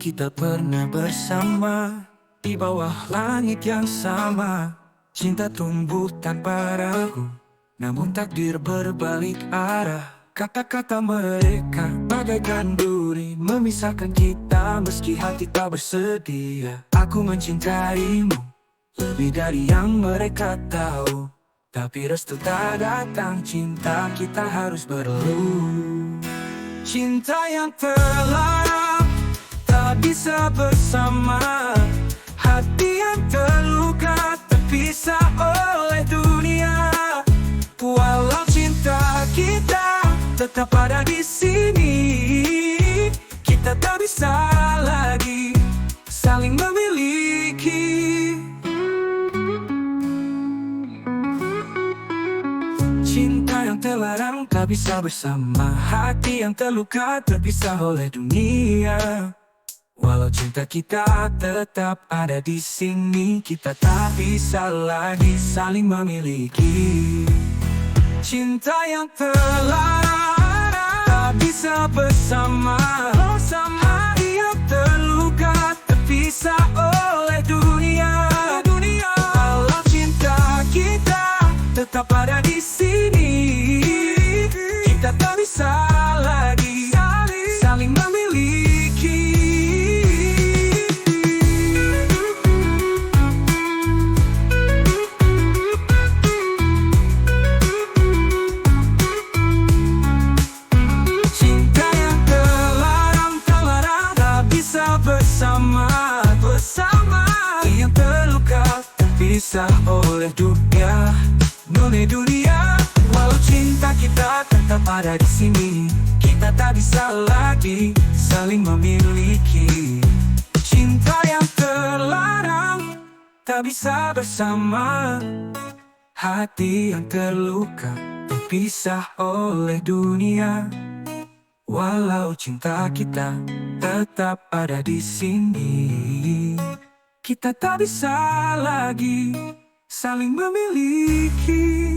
kita pernah bersama di bawah langit yang sama. Cinta tumbuh tanpa ragu, namun takdir berbalik arah. Kata-kata mereka bagaikan duri memisahkan kita, meski hati tak bersedia. Aku mencintaimu lebih dari yang mereka tahu, tapi restu tak datang, cinta kita harus berlalu. Cinta yang terlarang tak bisa bersama, hati yang terluka terpisah oleh dunia. Walau cinta kita tetap ada di sini, kita tak bisa lagi saling memiliki. Cinta yang terlarang tak bisa bersama, hati yang terluka terpisah oleh dunia. Walau cinta kita tetap ada di sini, kita tak bisa lagi saling memiliki. Cinta yang terlarang tak bisa bersama, hati yang terluka terpisah oleh dunia. Walau cinta kita tetap ada di sini, kita tak bisa lagi saling memiliki. Cinta yang terlarang tak bisa bersama, yang terluka terpisah oleh dunia. Walau cinta kita tetap ada di sini, kita tak bisa lagi saling memiliki. Cinta yang terlarang tak bisa bersama, hati yang terluka terpisah oleh dunia. Walau cinta kita tetap ada di sini, kita tak bisa lagi saling memiliki.